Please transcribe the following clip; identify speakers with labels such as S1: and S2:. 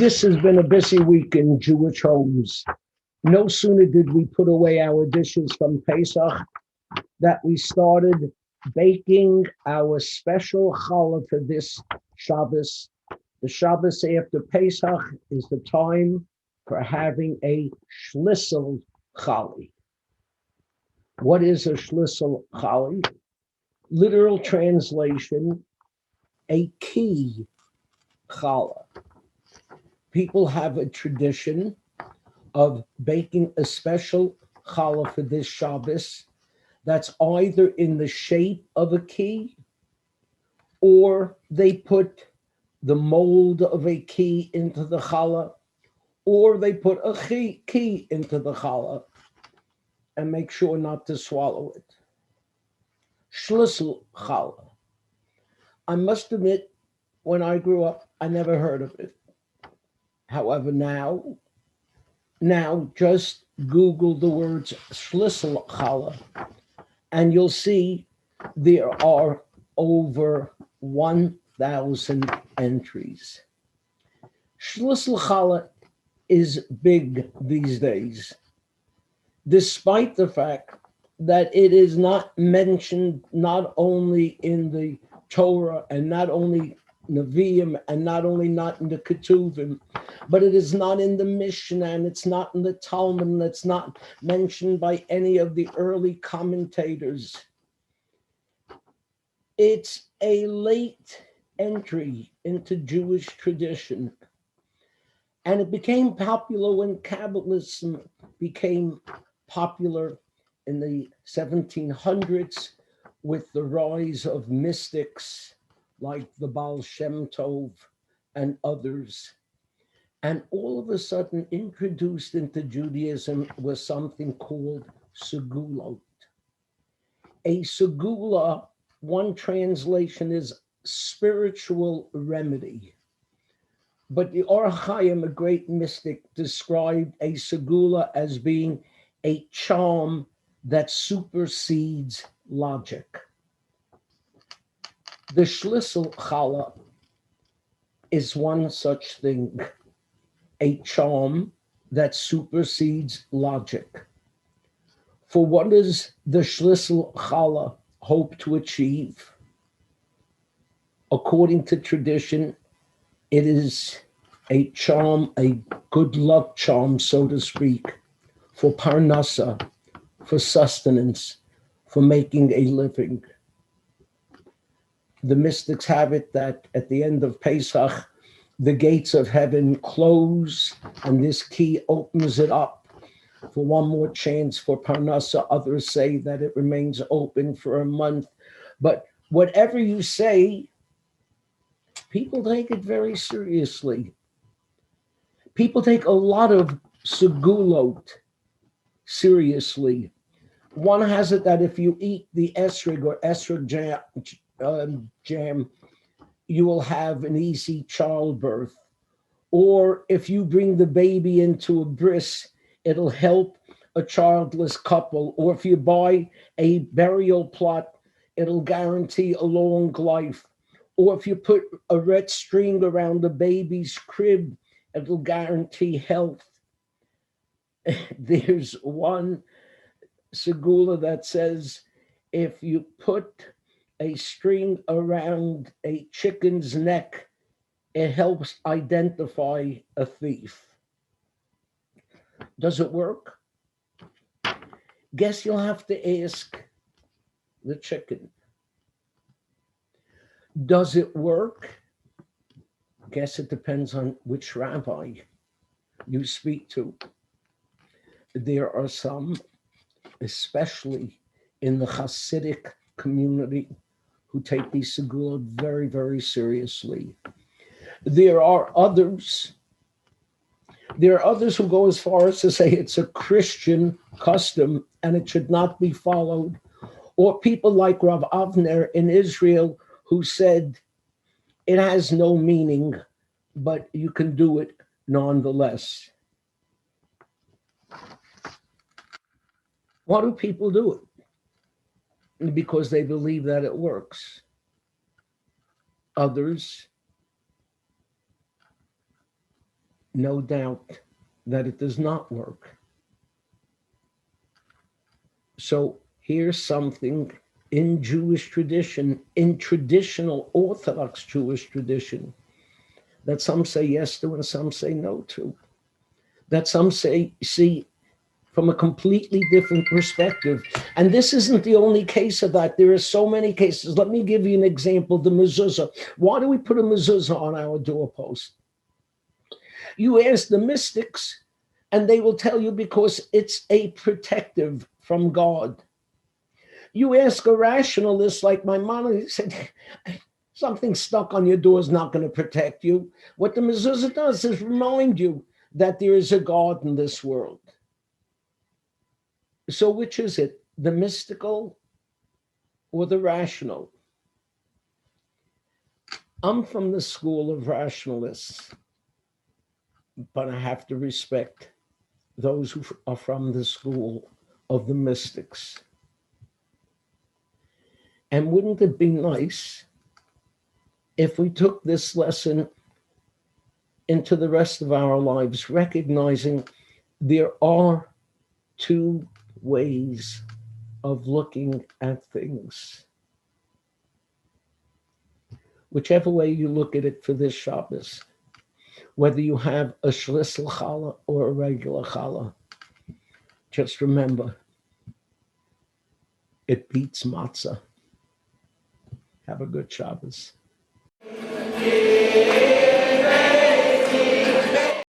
S1: This has been a busy week in Jewish homes. No sooner did we put away our dishes from Pesach that we started baking our special challah for this Shabbos. The Shabbos after Pesach is the time for having a Schlissel challah. What is a Schlissel challah? Literal translation, a key challah. People have a tradition of baking a special challah for this Shabbos that's either in the shape of a key or they put the mold of a key into the challah, or they put a key into the challah and make sure not to swallow it. Schlissel challah. I must admit, when I grew up, I never heard of it. However, now just Google the words Schlissel challah, and you'll see there are over 1,000 entries. Schlissel challah is big these days, despite the fact that it is not mentioned not only in the Torah and not only Nevi'im and not in the Ketuvim, but it is not in the Mishnah and it's not in the Talmud and it's not mentioned by any of the early commentators. It's a late entry into Jewish tradition, and it became popular when Kabbalism became popular in the 1700s with the rise of mystics like the Baal Shem Tov and others. And all of a sudden, introduced into Judaism was something called segulot. A segula, one translation is spiritual remedy. But the Or Chaim, a great mystic, described a segula as being a charm that supersedes logic. The Schlissel challah is one such thing, a charm that supersedes logic. For what does the Schlissel challah hope to achieve? According to tradition, it is a charm, a good luck charm, so to speak, for parnasa, for sustenance, for making a living. The mystics have it that at the end of Pesach, the gates of heaven close and this key opens it up for one more chance for parnasa. Others say that it remains open for a month. But whatever you say, people take it very seriously. People take a lot of segulot seriously. One has it that if you eat the esrog or esrog jam, you will have an easy childbirth. Or if you bring the baby into a bris, it'll help a childless couple. Or if you buy a burial plot, it'll guarantee a long life. Or if you put a red string around the baby's crib, it'll guarantee health. There's one segula that says if you put a string around a chicken's neck, it helps identify a thief. Does it work? Guess you'll have to ask the chicken. Does it work? Guess it depends on which rabbi you speak to. There are some, especially in the Hasidic community, who take these segulot very, very seriously. There are others who go as far as to say it's a Christian custom and it should not be followed. Or people like Rav Avner in Israel who said it has no meaning, but you can do it nonetheless. Why do people do it? Because they believe that it works. Others no doubt that it does not work. So here's something in Jewish tradition, in traditional Orthodox Jewish tradition, that some say yes to and some say no to, that some see from a completely different perspective. And this isn't the only case of that. There are so many cases. Let me give you an example, the mezuzah. Why do we put a mezuzah on our doorpost? You ask the mystics, and they will tell you because it's a protective from God. You ask a rationalist like my mom, he said, something stuck on your door is not going to protect you. What the mezuzah does is remind you that there is a God in this world. So which is it, the mystical or the rational? I'm from the school of rationalists, but I have to respect those who are from the school of the mystics. And wouldn't it be nice if we took this lesson into the rest of our lives, recognizing there are two ways of looking at things. Whichever way you look at it for this Shabbos, whether you have a Schlissel Challah or a regular Challah, just remember, it beats matzah. Have a good Shabbos.